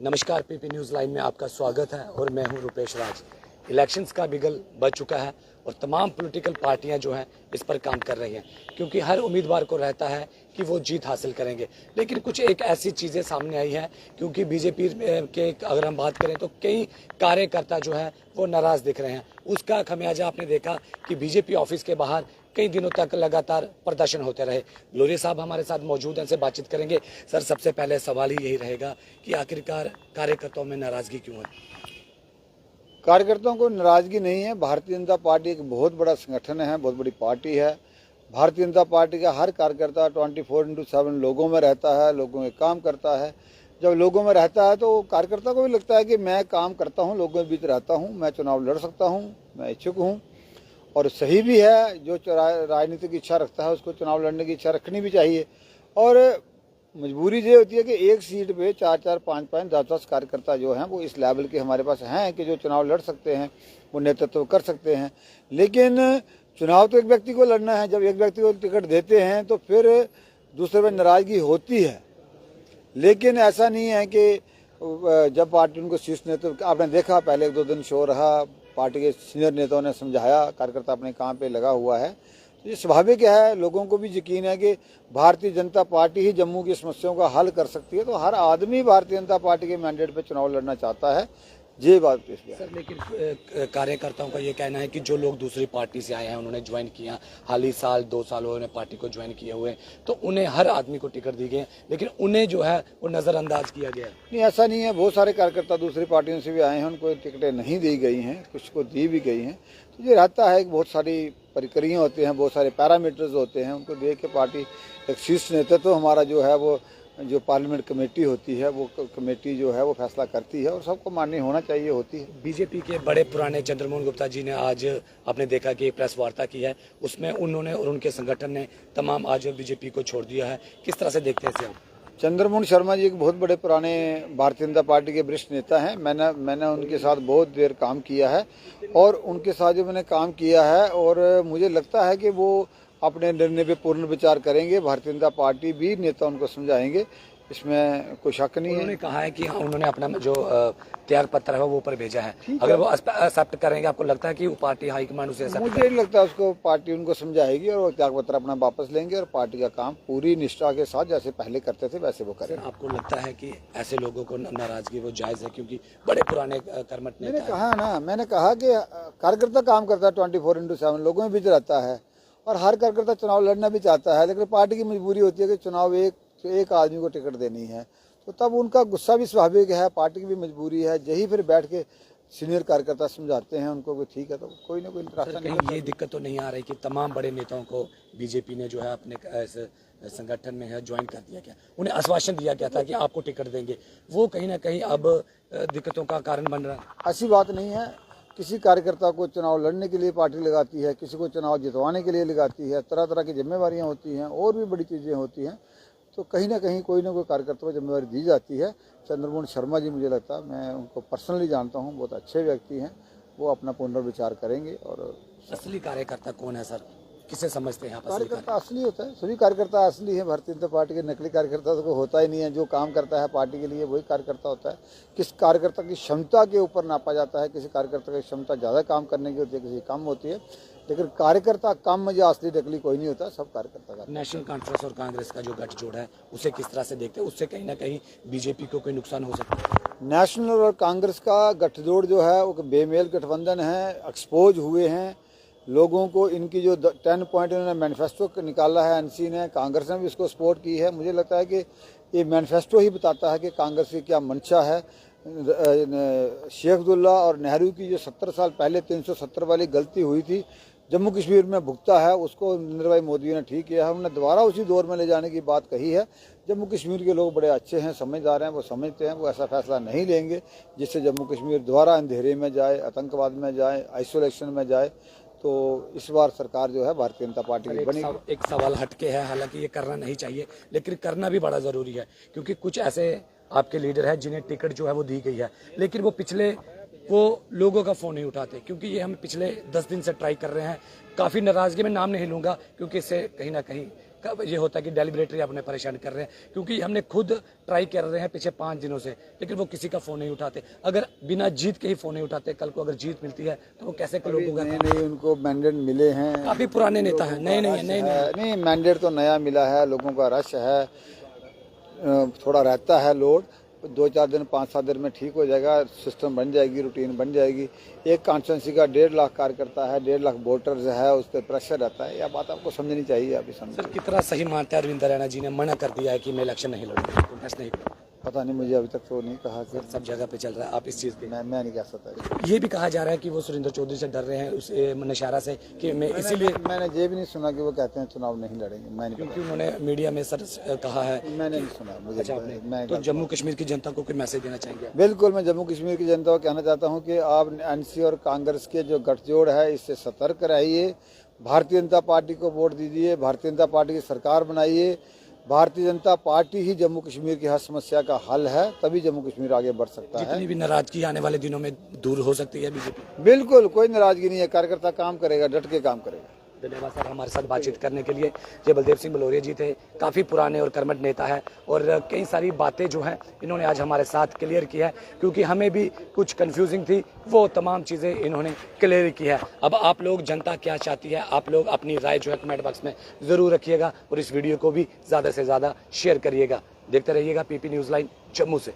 नमस्कार, PP news live में आपका स्वागत है और मैं हूं रुपेश राज। इलेक्शंस का बिगल बज चुका है और तमाम पॉलिटिकल पार्टियां जो हैं इस पर काम कर रही हैं, क्योंकि हर उम्मीदवार को रहता है कि वो जीत हासिल करेंगे। लेकिन कुछ एक ऐसी चीज़ें सामने आई हैं, क्योंकि बीजेपी के अगर हम बात करें तो कई कार्यकर्ता जो हैं वो नाराज़ दिख रहे हैं। उसका खमियाजा आपने देखा कि बीजेपी ऑफिस के बाहर कई दिनों तक लगातार प्रदर्शन होते रहे। ग्लोरी साहब हमारे साथ मौजूद हैं, उनसे बातचीत करेंगे। सर, सबसे पहले सवाल ही यही रहेगा कि आखिरकार कार्यकर्ताओं में नाराजगी क्यों है? कार्यकर्ताओं को नाराजगी नहीं है। भारतीय जनता पार्टी एक बहुत बड़ा संगठन है, बहुत बड़ी पार्टी है। भारतीय जनता पार्टी का हर कार्यकर्ता 24/7 लोगों में रहता है, लोगों के काम करता है। जब लोगों में रहता है तो कार्यकर्ता को भी लगता है कि मैं काम करता हूँ, लोगों के बीच रहता हूँ, मैं चुनाव लड़ सकता हूँ, मैं इच्छुक हूँ। और सही भी है, जो राजनीतिक इच्छा रखता है उसको चुनाव लड़ने की इच्छा रखनी भी चाहिए। और मजबूरी ये होती है कि एक सीट पे 4-4, 5-5, 10-10 कार्यकर्ता जो हैं वो इस लेवल के हमारे पास हैं कि जो चुनाव लड़ सकते हैं, वो नेतृत्व कर सकते हैं। लेकिन चुनाव तो एक व्यक्ति को लड़ना है। जब एक व्यक्ति को टिकट देते हैं तो फिर दूसरे पर नाराजगी होती है। लेकिन ऐसा नहीं है कि जब पार्टी उनको शीर्ष नेतृत्व, आपने देखा पहले 1-2 दिन शो रहा, पार्टी के सीनियर नेताओं ने समझाया, कार्यकर्ता अपने काम पे लगा हुआ है। तो ये स्वाभाविक है, लोगों को भी यकीन है कि भारतीय जनता पार्टी ही जम्मू की समस्याओं का हल कर सकती है। तो हर आदमी भारतीय जनता पार्टी के मैंडेट पे चुनाव लड़ना चाहता है, ये बात पेश है। सर, लेकिन कार्यकर्ताओं का ये कहना है कि जो लोग दूसरी पार्टी से आए हैं, उन्होंने ज्वाइन किया, हाल ही साल 2 साल उन्होंने पार्टी को ज्वाइन किए हुए, तो उन्हें हर आदमी को टिकट दी गई, लेकिन उन्हें जो है वो नज़रअंदाज किया गया। नहीं, ऐसा नहीं है। बहुत सारे कार्यकर्ता दूसरी पार्टियों से भी आए हैं, उनको टिकटें नहीं दी गई हैं, कुछ को दी भी गई हैं। तो ये रहता है कि बहुत सारी प्रक्रिया होते हैं, बहुत सारे पैरामीटर्स होते हैं, उनको देख के पार्टी एक शीर्ष नेतृत्व हमारा जो है वो जो पार्लियामेंट कमेटी होती है, वो कमेटी जो है वो फैसला करती है और सबको मान्य होना चाहिए होती है। बीजेपी के बड़े पुराने चंद्रमोहन गुप्ता जी ने आज आपने देखा कि प्रेस वार्ता की है, उसमें उन्होंने और उनके संगठन ने तमाम आज बीजेपी को छोड़ दिया है। किस तरह से देखते हैं इसे आप? चंद्रमोहन शर्मा जी एक बहुत बड़े पुराने भारतीय जनता पार्टी के वरिष्ठ नेता हैं। मैंने उनके साथ बहुत देर काम किया है और उनके साथ जो मैंने काम किया है, और मुझे लगता है कि वो अपने निर्णय पे पूर्ण विचार करेंगे। भारतीय जनता पार्टी भी नेता उनको समझाएंगे, इसमें कोई शक नहीं है। उन्होंने कहा है कि उन्होंने अपना जो त्याग पत्र है वो ऊपर भेजा है, अगर वो एक्सेप्ट करेंगे, आपको लगता है कि वो पार्टी हाईकमांड उसे एक्सेप्ट? मुझे नहीं लगता। उसको पार्टी उनको समझाएगी और वो त्याग पत्र अपना वापस लेंगे और पार्टी का काम पूरी निष्ठा के साथ जैसे पहले करते थे वैसे वो करेंगे। आपको लगता है कि ऐसे लोगों को नाराजगी वो जायज़ है, क्योंकि बड़े पुराने कर्मठ नेता? मैंने कहा कि कार्यकर्ता काम करता है 24/7, लोगों में बीच रहता है और हर कार्यकर्ता चुनाव लड़ना भी चाहता है। लेकिन पार्टी की मजबूरी होती है कि चुनाव एक आदमी को टिकट देनी है, तो तब उनका गुस्सा भी स्वाभाविक है, पार्टी की भी मजबूरी है। यही फिर बैठ के सीनियर कार्यकर्ता समझाते हैं उनको कि ठीक है, तो कोई ना कोई रास्ता कहीं ये दिक्कत तो नहीं आ रही कि तमाम बड़े नेताओं को बीजेपी ने जो है अपने संगठन में है ज्वाइन कर दिया गया, उन्हें आश्वासन दिया गया था कि आपको टिकट देंगे, वो कहीं ना कहीं अब दिक्कतों का कारण बन रहा है? ऐसी बात नहीं है। किसी कार्यकर्ता को चुनाव लड़ने के लिए पार्टी लगाती है, किसी को चुनाव जितवाने के लिए लगाती है, तरह तरह की जिम्मेवारियां होती हैं और भी बड़ी चीज़ें होती हैं। तो कहीं ना कहीं कोई ना कोई कार्यकर्ता को जिम्मेवारी दी जाती है। चंद्रमोहन शर्मा जी, मुझे लगता है, मैं उनको पर्सनली जानता हूँ, बहुत अच्छे व्यक्ति हैं, वो अपना पुनर्विचार करेंगे। और असली कार्यकर्ता कौन है सर, किसे समझते हैं आप? कार्यकर्ता असली होता है, सभी कार्यकर्ता असली है। भारतीय जनता पार्टी के नकली कार्यकर्ता तो होता ही नहीं है। जो काम करता है पार्टी के लिए वही कार्यकर्ता होता है। किस कार्यकर्ता की क्षमता के ऊपर नापा जाता है, किसी कार्यकर्ता की क्षमता ज़्यादा काम करने की होती है, किसी की कम होती है। लेकिन कार्यकर्ता कम या असली नकली कोई नहीं होता, सब कार्यकर्ता का। नेशनल कॉन्फ्रेंस और कांग्रेस का जो गठजोड़ है उसे किस तरह से देखते हैं? उससे कहीं ना कहीं बीजेपी को कोई नुकसान हो सकता है? नेशनल और कांग्रेस का गठजोड़ जो है वो बेमेल गठबंधन है, एक्सपोज हुए हैं लोगों को। इनकी जो 10 पॉइंट इन्होंने मैनिफेस्टो निकाला है एनसी ने, कांग्रेस ने भी इसको सपोर्ट की है। मुझे लगता है कि ये मैनिफेस्टो ही बताता है कि कांग्रेस की क्या मंशा है। शेख अब्दुल्ला और नेहरू की जो 70 साल पहले 370 वाली गलती हुई थी, जम्मू कश्मीर में भुगता है, उसको नरेंद्र भाई मोदी ने ठीक किया है। उन्होंने दोबारा उसी दौर में ले जाने की बात कही है। जम्मू कश्मीर के लोग बड़े अच्छे हैं, समझदार हैं, वो समझते हैं, वो ऐसा फैसला नहीं लेंगे जिससे जम्मू कश्मीर दोबारा अंधेरे में जाए, आतंकवाद में जाए, आइसोलेशन में जाए। तो इस बार सरकार जो है भारतीय जनता पार्टी की बनी। एक सवाल हटके है, हालांकि ये करना नहीं चाहिए लेकिन करना भी बड़ा ज़रूरी है, क्योंकि कुछ ऐसे आपके लीडर हैं जिन्हें टिकट जो है वो दी गई है, लेकिन वो लोगों का फ़ोन नहीं उठाते, क्योंकि ये हम पिछले 10 दिन से ट्राई कर रहे हैं। काफ़ी नाराज़गी में नाम नहीं लूँगा, क्योंकि इससे कहीं ना कहीं कब ये होता है कि डेलिबरेटली अपने परेशान कर रहे हैं, क्योंकि हमने खुद ट्राई कर रहे हैं पिछले 5 दिनों से, लेकिन वो किसी का फ़ोन नहीं उठाते। अगर बिना जीत के ही फ़ोन नहीं उठाते, कल को अगर जीत मिलती है तो वो कैसे लोगों का? नहीं, उनको मैंडेट मिले हैं, काफ़ी पुराने नेता हैं, नए नहीं है, नहीं मैंडेट तो नया मिला है, लोगों का रश है, थोड़ा रहता है लोड, 2-4 दिन 5-7 दिन में ठीक हो जाएगा, सिस्टम बन जाएगी, रूटीन बन जाएगी। एक कॉन्स्टिट्यूंसी का 1.5 लाख कार्यकर्ता है, 1.5 लाख वोटर्स है, उस पर प्रेशर रहता है। यह बात आपको समझनी चाहिए, अभी समझ। सर कितना सही मानते हैं अरविंद रैना जी ने मना कर दिया है कि मैं इलेक्शन नहीं लड़ूंगा, कांग्रेस नहीं लड़ूंगा? पता नहीं, मुझे अभी तक तो नहीं कहा कि सब जगह पे चल रहा है, आप इस चीज़ पे? मैं नहीं कह सकता। ये भी कहा जा रहा है कि वो सुरेंद्र चौधरी से डर रहे हैं उस नशारा से कि मैं इसीलिए। मैंने ये भी नहीं सुना कि वो कहते हैं चुनाव नहीं लड़ेंगे, मैं नहीं क्योंकि उन्होंने मीडिया में सर कहा है। मैंने नहीं सुना, मुझे अच्छा आपने तो जम्मू कश्मीर की जनता को कोई मैसेज देना चाहेंगे? बिल्कुल, मैं जम्मू कश्मीर की जनता को कहना चाहता हूं कि आप एनसी और कांग्रेस के जो गठजोड़ है इससे सतर्क रहिए, भारतीय जनता पार्टी को वोट दीजिए, भारतीय जनता पार्टी की सरकार बनाइए। भारतीय जनता पार्टी ही जम्मू कश्मीर की हर समस्या का हल है, तभी जम्मू कश्मीर आगे बढ़ सकता है। जितनी भी नाराजगी आने वाले दिनों में दूर हो सकती है बीजेपी? बिल्कुल, कोई नाराजगी नहीं है, कार्यकर्ता काम करेगा, डट के काम करेगा। धन्यवाद सर हमारे साथ बातचीत करने के लिए। जय बलदेव सिंह भलोरिया जी थे, काफ़ी पुराने और कर्मठ नेता है और कई सारी बातें जो हैं इन्होंने आज हमारे साथ क्लियर की है, क्योंकि हमें भी कुछ कंफ्यूजिंग थी, वो तमाम चीज़ें इन्होंने क्लियर की है। अब आप लोग, जनता क्या चाहती है, आप लोग अपनी राय जो है कमेंट बॉक्स में ज़रूर रखिएगा और इस वीडियो को भी ज़्यादा से ज़्यादा शेयर करिएगा। देखते रहिएगा पीपी न्यूज़ लाइन जम्मू से।